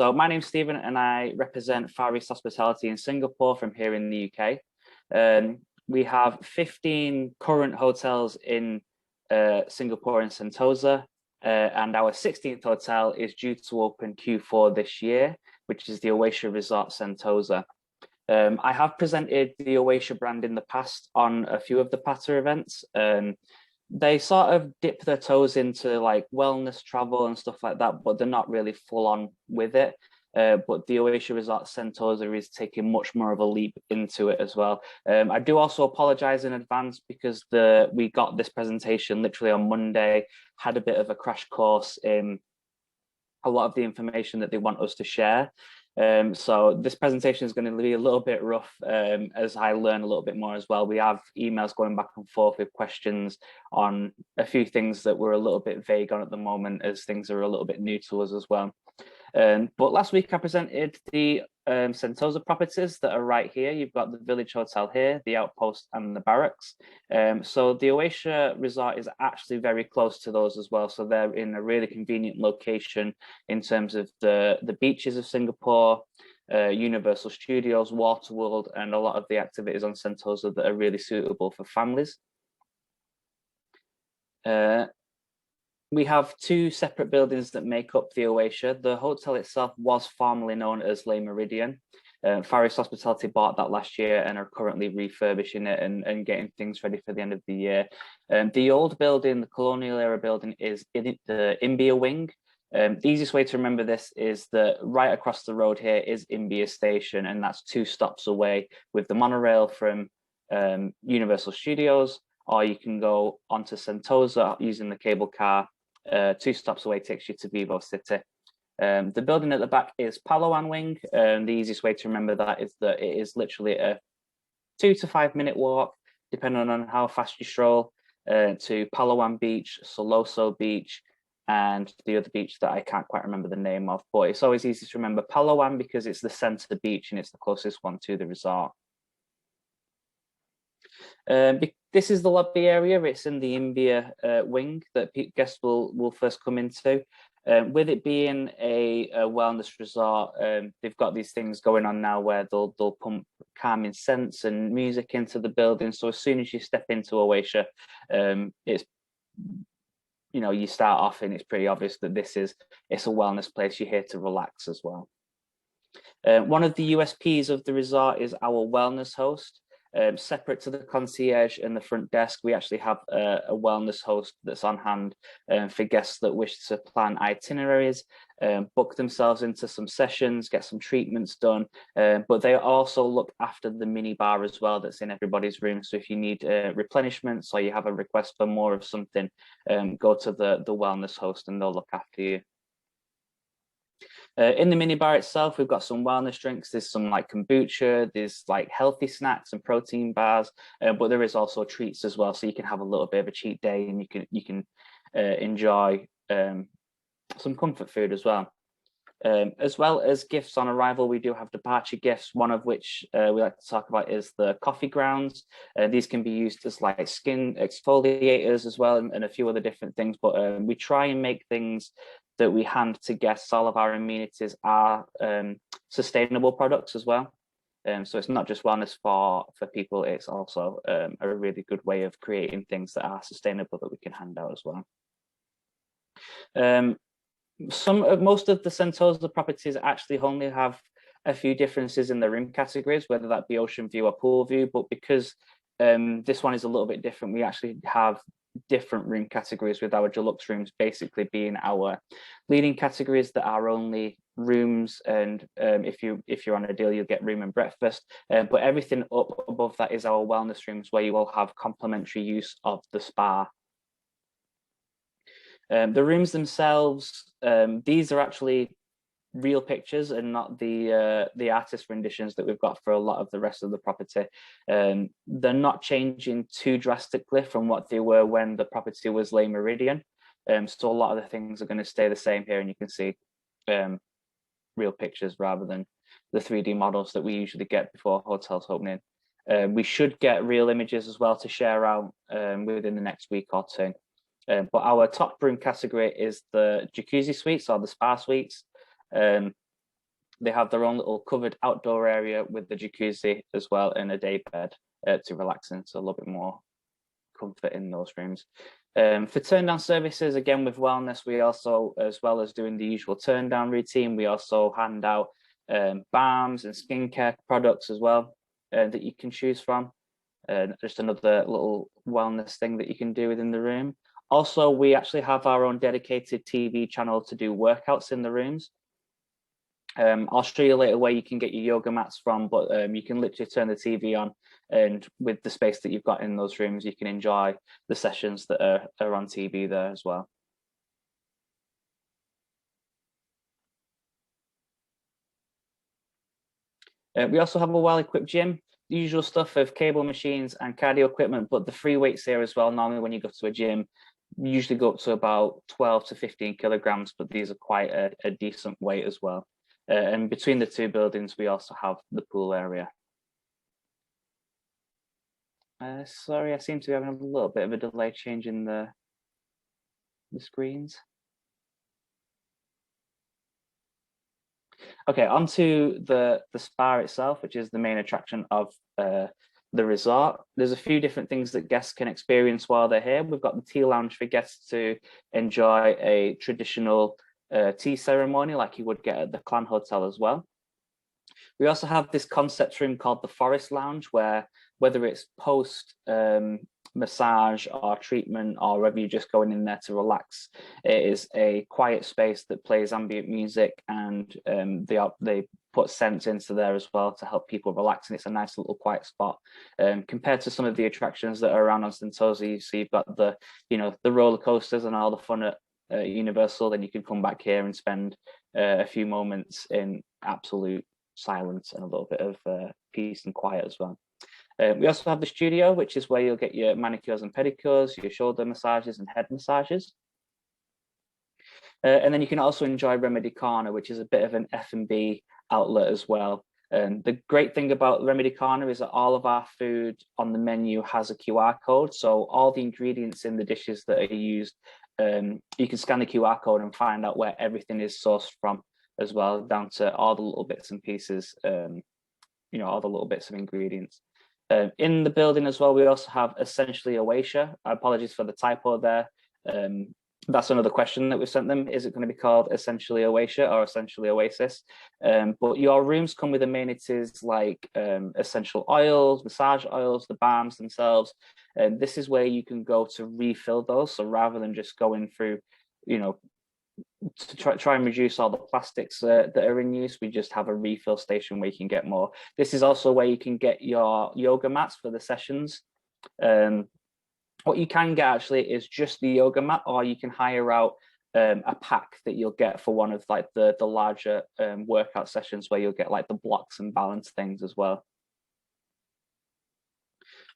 So my name's Stephen and I represent Far East Hospitality in Singapore from here in the UK. We have 15 current hotels in Singapore and Sentosa, and our 16th hotel is due to open Q4 this year, which is the Oasia Resort Sentosa. I have presented the Oasia brand in the past on a few of the PATA events. They sort of dip their toes into like wellness travel and stuff like that, but they're not really full on with it. But the Oasia Resort Sentosa is taking much more of a leap into it as well. I do also apologize in advance because we got this presentation literally on Monday, had a bit of a crash course in a lot of the information that they want us to share. So this presentation is going to be a little bit rough as I learn a little bit more as well. We have emails going back and forth with questions on a few things that we're a little bit vague on at the moment, as things are a little bit new to us as well. But last week I presented the Sentosa properties that are right here. You've got the Village Hotel here, the Outpost and the Barracks. So the Oasia Resort is actually very close to those as well. So they're in a really convenient location in terms of the beaches of Singapore, Universal Studios, Waterworld, and a lot of the activities on Sentosa that are really suitable for families. We have two separate buildings that make up the Oasia. The hotel itself was formerly known as Le Meridian. Far East Hospitality bought that last year and are currently refurbishing it and getting things ready for the end of the year. The old building, the colonial era building, is in the Imbia wing. The easiest way to remember this is that right across the road here is Imbia Station, and that's 2 stops away with the monorail from Universal Studios, or you can go onto Sentosa using the cable car. 2 stops away takes you to Vivo City. The building at the back is Palawan Wing. The easiest way to remember that is that it is literally a 2 to 5 minute walk, depending on how fast you stroll, to Palawan Beach, Soloso Beach, and the other beach that I can't quite remember the name of, but it's always easy to remember Palawan because it's the center beach and it's the closest one to the resort. This is the lobby area. It's in the Imbia wing that guests will first come into. With it being a wellness resort, they've got these things going on now where they'll pump calming scents and music into the building. So as soon as you step into Oasia, it's, you know, you start off and it's pretty obvious that it's a wellness place. You're here to relax as well. One of the USPs of the resort is our wellness host. Separate to the concierge and the front desk, we actually have a wellness host that's on hand for guests that wish to plan itineraries, book themselves into some sessions, get some treatments done, but they also look after the mini bar as well that's in everybody's room. So if you need replenishments or you have a request for more of something, go to the wellness host and they'll look after you. In the minibar itself, we've got some wellness drinks. There's some like kombucha, there's like healthy snacks and protein bars, but there is also treats as well. So you can have a little bit of a cheat day and you can enjoy some comfort food as well. As well as gifts on arrival, we do have departure gifts, one of which we like to talk about is the coffee grounds. These can be used as like skin exfoliators as well, and a few other different things, but we try and make things that we hand to guests. All of our amenities are sustainable products as well. So it's not just wellness for people, it's also a really good way of creating things that are sustainable that we can hand out as well. Most of the Sentosa properties actually only have a few differences in the room categories, whether that be ocean view or pool view, but because this one is a little bit different, we actually have different room categories, with our deluxe rooms basically being our leading categories that are only rooms, and if you're on a deal you'll get room and breakfast, but everything up above that is our wellness rooms where you will have complimentary use of the spa. The rooms themselves, these are actually real pictures and not the artist renditions that we've got for a lot of the rest of the property. They're not changing too drastically from what they were when the property was Le Meridian. So a lot of the things are going to stay the same here, and you can see real pictures rather than the 3D models that we usually get before hotels opening. We should get real images as well to share out within the next week or two. But our top room category is the jacuzzi suites or the spa suites. They have their own little covered outdoor area with the jacuzzi as well and a day bed to relax in, so a little bit more comfort in those rooms. For turn down services, again with wellness, we also, as well as doing the usual turn down routine, we also hand out balms and skincare products as well that you can choose from. Just another little wellness thing that you can do within the room. Also, we actually have our own dedicated TV channel to do workouts in the rooms. I'll show you later where you can get your yoga mats from, but you can literally turn the TV on, and with the space that you've got in those rooms, you can enjoy the sessions that are on TV there as well. We also have a well-equipped gym, the usual stuff of cable machines and cardio equipment, but the free weights here as well. Normally when you go to a gym, you usually go up to about 12 to 15 kilograms, but these are quite a decent weight as well. And between the two buildings, we also have the pool area. Sorry, I seem to be having a little bit of a delay changing the screens. Okay, onto the spa itself, which is the main attraction of the resort. There's a few different things that guests can experience while they're here. We've got the tea lounge for guests to enjoy a traditional tea ceremony like you would get at the Clan Hotel as well. We also have this concept room called the Forest Lounge, where whether it's post massage or treatment, or whether you're just going in there to relax, it is a quiet space that plays ambient music, and they put scents into there as well to help people relax, and it's a nice little quiet spot. Compared to some of the attractions that are around on Sentosa, so you've got the the roller coasters and all the fun at Universal, then you can come back here and spend a few moments in absolute silence and a little bit of peace and quiet as well. We also have the studio, which is where you'll get your manicures and pedicures, your shoulder massages and head massages. And then you can also enjoy Remedy Corner, which is a bit of an F&B outlet as well. And the great thing about Remedy Corner is that all of our food on the menu has a QR code. So all the ingredients in the dishes that are used, you can scan the QR code and find out where everything is sourced from as well, down to all the little bits and pieces, all the little bits of ingredients. In the building as well, we also have Essentially Oasia. Apologies for the typo there. That's another question that we sent them. Is it going to be called Essentially Oasia or Essentially Oasis? But your rooms come with amenities like essential oils, massage oils, the balms themselves. And this is where you can go to refill those. So rather than just going through, to try and reduce all the plastics that are in use, we just have a refill station where you can get more. This is also where you can get your yoga mats for the sessions. What you can get actually is just the yoga mat, or you can hire out a pack that you'll get for one of like the larger workout sessions, where you'll get like the blocks and balance things as well.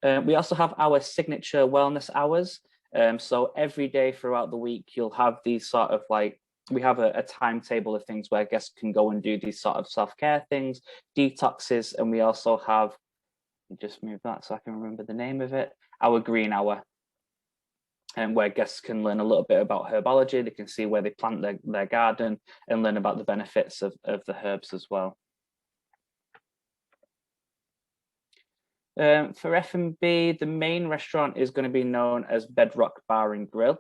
We also have our signature wellness hours. So every day throughout the week, you'll have these sort of like, we have a timetable of things where guests can go and do these sort of self-care things, detoxes, and we also have, just move that so I can remember the name of it, our green hour, and where guests can learn a little bit about herbology. They can see where they plant their garden and learn about the benefits of the herbs as well. For F&B, the main restaurant is going to be known as Bedrock Bar and Grill.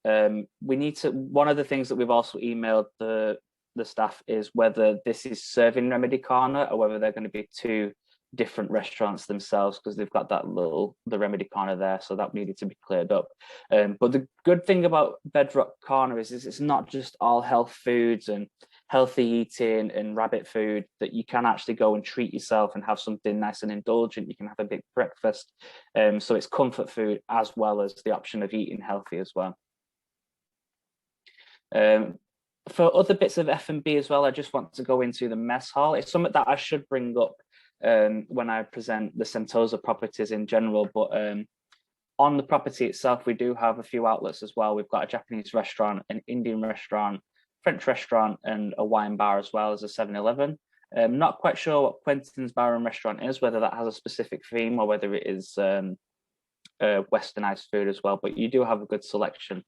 One of the things that we've also emailed the staff is whether this is serving Remedy Corner or whether they're going to be two different restaurants themselves, because they've got the Remedy Corner there, so that needed to be cleared up. But the good thing about Bedrock Corner is it's not just all health foods and healthy eating and rabbit food, that you can actually go and treat yourself and have something nice and indulgent. You can have a big breakfast. So it's comfort food as well as the option of eating healthy as well. For other bits of F&B as well, I just want to go into the mess hall. It's something that I should bring up when I present the Sentosa properties in general, but on the property itself, we do have a few outlets as well. We've got a Japanese restaurant, an Indian restaurant, French restaurant, and a wine bar as well as a 7-Eleven. Not quite sure what Quentin's Bar and Restaurant is, whether that has a specific theme or whether it is westernized food as well, but you do have a good selection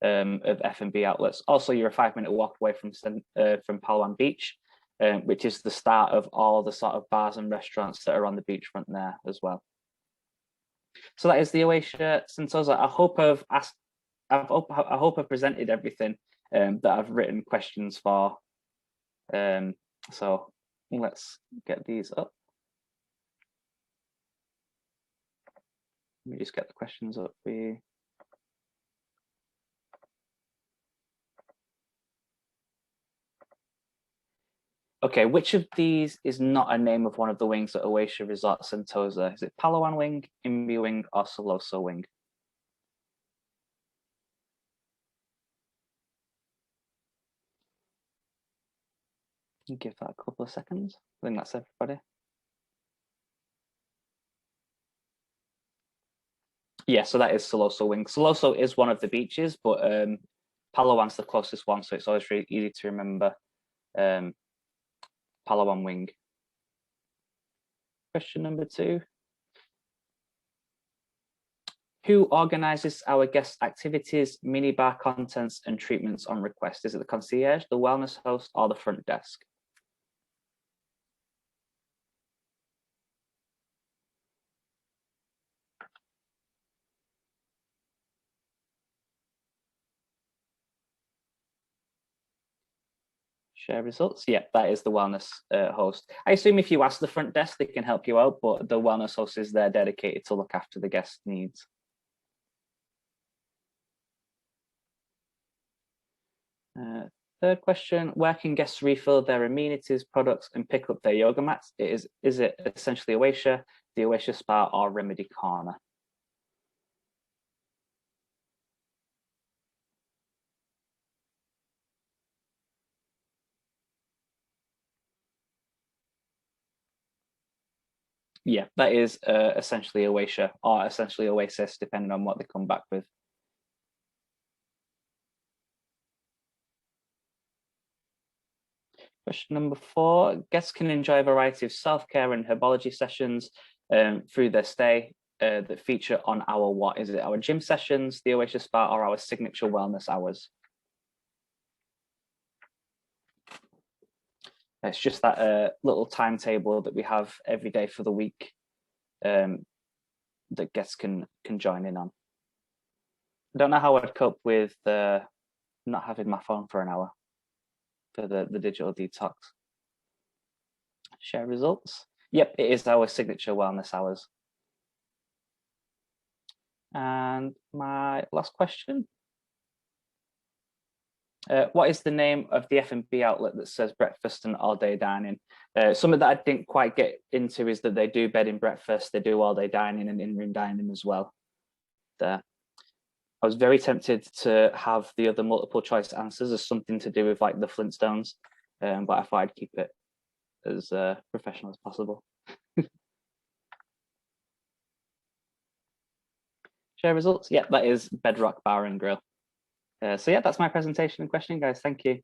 of F&B outlets. Also, you're a 5-minute walk away from Palawan Beach. which is the start of all the sort of bars and restaurants that are on the beachfront there as well. So that is the Oasia Sentosa. I hope I've presented everything that I've written questions for. So let's get these up. Let me just get the questions up for you. Okay, which of these is not a name of one of the wings at Oasia Resort Sentosa? Is it Palawan Wing, Imbi Wing, or Siloso Wing? Give that a couple of seconds. I think that's everybody. Yeah, so that is Siloso Wing. Siloso is one of the beaches, but Palawan's the closest one, so it's always really easy to remember. Palawan Wing. Question number 2. Who organises our guest activities, minibar contents, and treatments on request? Is it the concierge, the wellness host, or the front desk? Share results. Yeah, that is the wellness host. I assume if you ask the front desk, they can help you out, but the wellness host is there dedicated to look after the guest needs. Third question, where can guests refill their amenities, products, and pick up their yoga mats? Is it essentially Oasia, the Oasia Spa, or Remedy Corner? Yeah, that is essentially Oasia, or essentially Oasis, depending on what they come back with. Question number 4, guests can enjoy a variety of self-care and herbology sessions through their stay that feature on our what? Is it our gym sessions, the Oasis Spa, or our signature wellness hours? It's just that little timetable that we have every day for the week that guests can join in on. I don't know how I'd cope with not having my phone for an hour for the digital detox. Share results. Yep, it is our signature wellness hours. And my last question. What is the name of the F&B outlet that says breakfast and all-day dining? Something that I didn't quite get into is that they do bed and breakfast, they do all-day dining and in-room dining as well. There. I was very tempted to have the other multiple choice answers as something to do with like the Flintstones, but I thought I'd keep it as professional as possible. Share results. Yeah, that is Bedrock Bar and Grill. So yeah, that's my presentation and questioning, guys. Thank you.